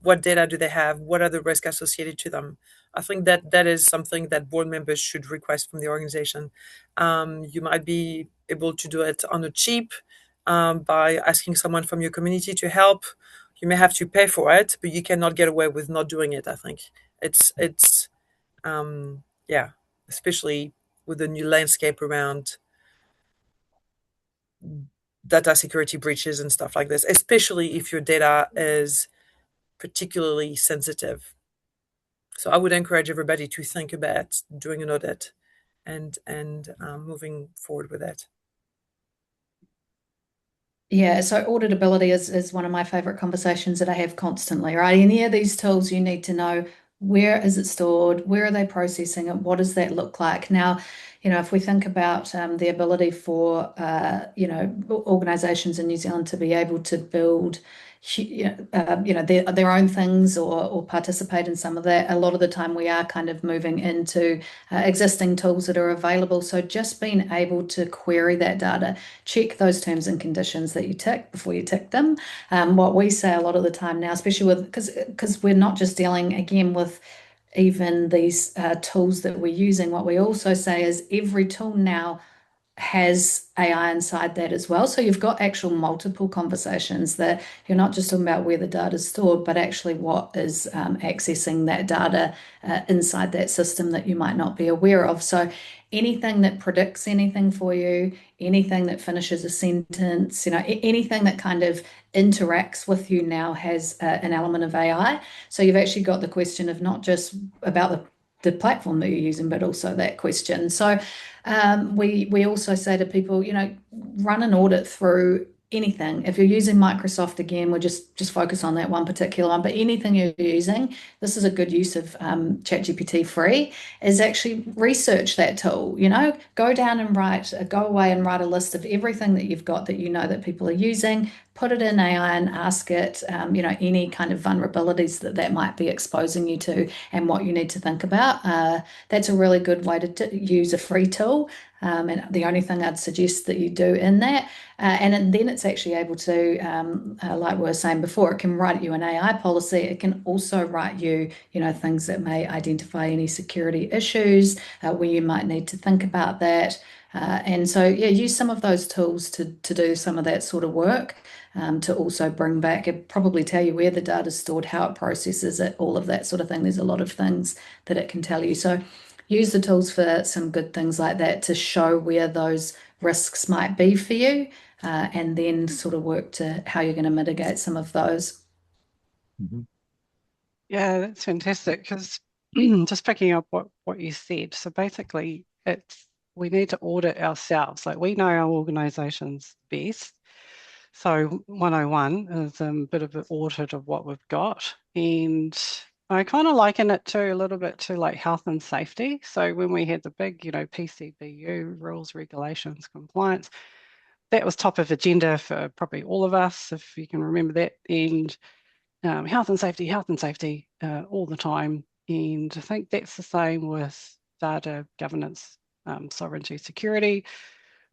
What data do they have? What are the risks associated to them? I think that is something that board members should request from the organization. You might be able to do it on a cheap by asking someone from your community to help. You may have to pay for it, but you cannot get away with not doing it. I think it's yeah, especially with the new landscape around data security breaches and stuff like this, especially if your data is particularly sensitive. So I would encourage everybody to think about doing an audit and moving forward with that. Yeah, so auditability is one of my favorite conversations that I have constantly, right? Any of these tools, you need to know where is it stored, where are they processing it, what does that look like? Now, if we think about the ability for organizations in New Zealand to be able to build their own things or participate in some of that, a lot of the time we are kind of moving into existing tools that are available. So just being able to query that data, check those terms and conditions that you tick before you tick them. What we say a lot of the time now, especially because we're not just dealing again with even these tools that we're using, what we also say is every tool now has AI inside that as well. So you've got actual multiple conversations that you're not just talking about where the data is stored, but actually what is accessing that data inside that system that you might not be aware of. So anything that predicts anything for you, anything that finishes a sentence, anything that kind of interacts with you now has an element of AI. So you've actually got the question of not just about the platform that you're using, but also that question. So we also say to people, run an audit through anything. If you're using Microsoft, again, we'll just focus on that one particular one, but anything you're using, this is a good use of ChatGPT free, is actually research that tool, go down and go away and write a list of everything that you've got that that people are using, put it in AI and ask it, any kind of vulnerabilities that might be exposing you to and what you need to think about. That's a really good way to use a free tool. And the only thing I'd suggest that you do in that, and then it's actually able to, like we were saying before, it can write you an AI policy. It can also write you, things that may identify any security issues where you might need to think about that. And so, use some of those tools to do some of that sort of work, to also bring back, it probably tell you where the data is stored, how it processes it, all of that sort of thing. There's a lot of things that it can tell you. So use the tools for some good things like that to show where those risks might be for you, and then sort of work to how you're going to mitigate some of those. Mm-hmm. Yeah, that's fantastic because just picking up what you said. So basically, we need to audit ourselves. Like we know our organizations best. So 101 is a bit of an audit of what we've got. And I kind of liken it to a little bit to like health and safety. So when we had the big, PCBU, rules, regulations, compliance, that was top of agenda for probably all of us, if you can remember that. And health and safety all the time. And I think that's the same with data governance, sovereignty, security.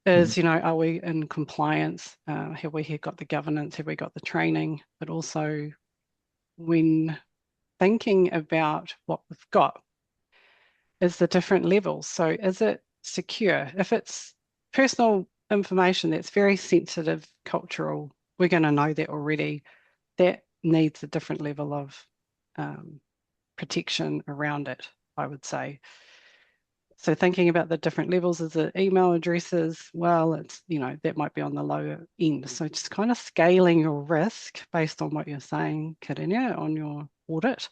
Is, are we in compliance? Have we got the governance? Have we got the training? But also when thinking about what we've got is the different levels. So is it secure? If it's personal information that's very sensitive, cultural, we're going to know that already. That needs a different level of protection around it, I would say. So thinking about the different levels of the email addresses, well, it's, that might be on the lower end. So just kind of scaling your risk based on what you're saying, Karrina, on your audit.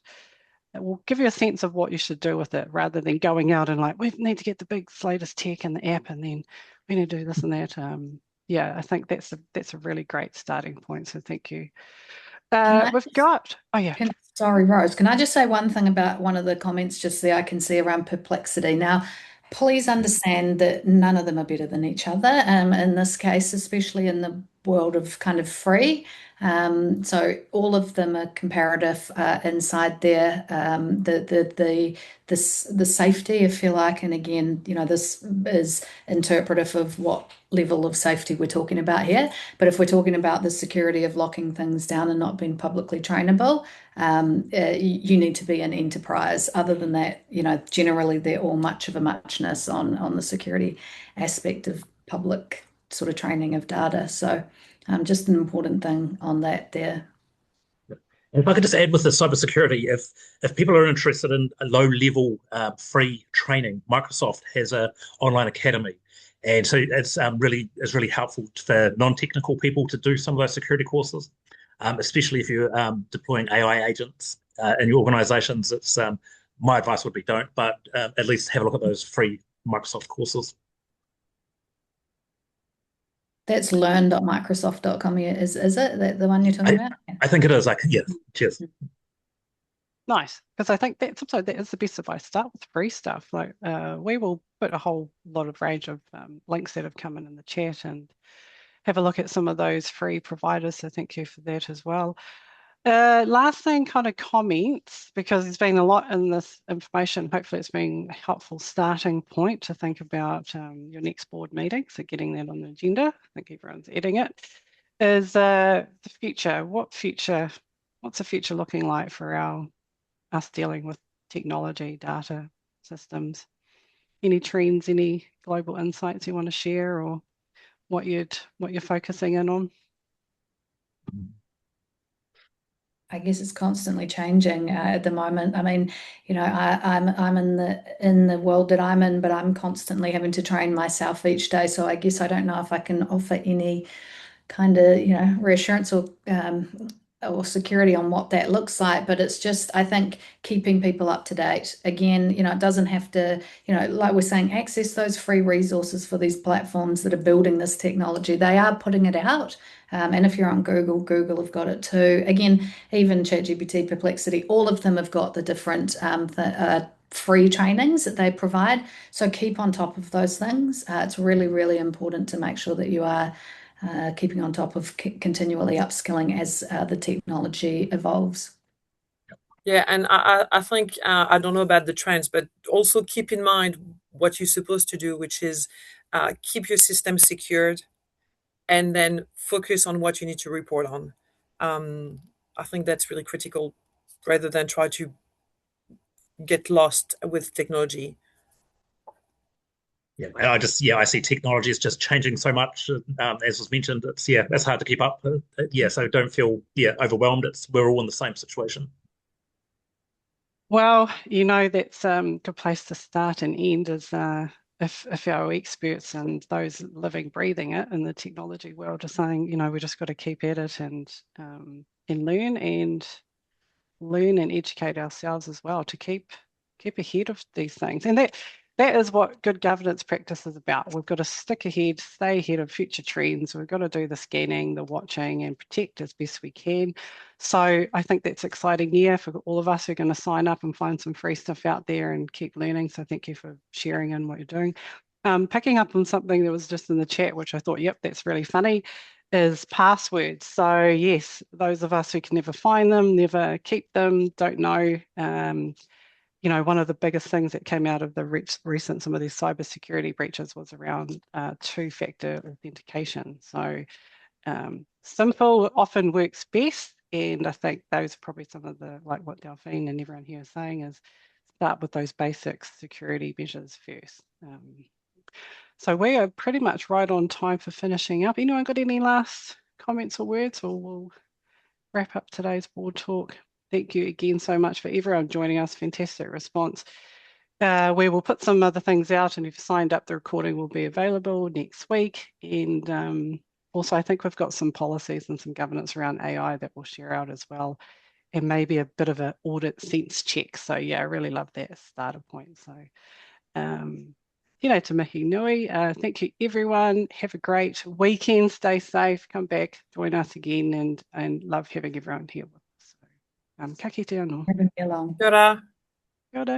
It will give you a sense of what you should do with it rather than going out and like, we need to get the big latest tech in the app and then we need to do this and that. I think that's a really great starting point. So thank you. We've got, Sorry, Rose. Can I just say one thing about one of the comments just there I can see around perplexity? Now, please understand that none of them are better than each other, in this case, especially in the world of kind of free. So all of them are comparative inside there. The safety, if you like, and again, this is interpretive of what level of safety we're talking about here. But if we're talking about the security of locking things down and not being publicly trainable, you need to be an enterprise. Other than that, generally they're all much of a muchness on the security aspect of public sort of training of data. So just an important thing on that there. And if I could just add with the cybersecurity, if people are interested in a low-level free training, Microsoft has an online academy, and so it's really helpful for non-technical people to do some of those security courses, especially if you're deploying AI agents in your organizations. It's my advice would be don't, but at least have a look at those free Microsoft courses. That's learn.microsoft.com. Is it that the one you're talking about? I think it is. Yeah, cheers. Nice, because I think that is the best advice. Start with free stuff. Like we will put a whole lot of range of links that have come in the chat and have a look at some of those free providers. So thank you for that as well. Last thing, kind of comments, because there's been a lot in this information. Hopefully it's been a helpful starting point to think about your next board meeting. So getting that on the agenda. I think everyone's adding it. Is the future. What's the future looking like for us dealing with technology, data, systems? Any trends, any global insights you want to share, or what you're focusing in on? I guess it's constantly changing at the moment. I mean, I'm in the world that I'm in, but I'm constantly having to train myself each day. So I guess I don't know if I can offer any kind of reassurance or security on what that looks like, but it's just, I think, keeping people up to date. Again, it doesn't have to, like we're saying, access those free resources for these platforms that are building this technology. They are putting it out. And if you're on Google have got it too. Again, even ChatGPT, Perplexity, all of them have got the different free trainings that they provide. So keep on top of those things. It's really, really important to make sure that you are keeping on top of continually upskilling as the technology evolves. Yeah, and I think I don't know about the trends, but also keep in mind what you're supposed to do, which is keep your system secured, and then focus on what you need to report on. I think that's really critical, rather than try to get lost with technology. Yeah, I see technology is just changing so much. As was mentioned, that's hard to keep up. So don't feel overwhelmed. We're all in the same situation. Well, that's a good place to start and end is if our experts and those living, breathing it in the technology world are saying, we just got to keep at it and learn and educate ourselves as well to keep ahead of these things. And that is what good governance practice is about. We've got to stick ahead, stay ahead of future trends. We've got to do the scanning, the watching, and protect as best we can. So I think that's an exciting year for all of us who are going to sign up and find some free stuff out there and keep learning. So thank you for sharing in what you're doing. Picking up on something that was just in the chat, which I thought, yep, that's really funny, is passwords. So yes, those of us who can never find them, never keep them, don't know. One of the biggest things that came out of the recent some of these cybersecurity breaches was around two-factor authentication. So simple often works best, and I think those are probably some of the, like what Delphine and everyone here is saying, is start with those basic security measures first. So we are pretty much right on time for finishing up. Anyone got any last comments or words, or we'll wrap up today's board talk? Thank you again so much for everyone joining us. Fantastic response. We will put some other things out, and if you've signed up, the recording will be available next week. And also, I think we've got some policies and some governance around AI that we'll share out as well, and maybe a bit of an audit sense check. So yeah, I really love that starter point. So to mihi nui. Thank you, everyone. Have a great weekend. Stay safe. Come back, join us again, and love having everyone here with us. So, Ka kite anō. Having me along. Kia ora. Kia ora.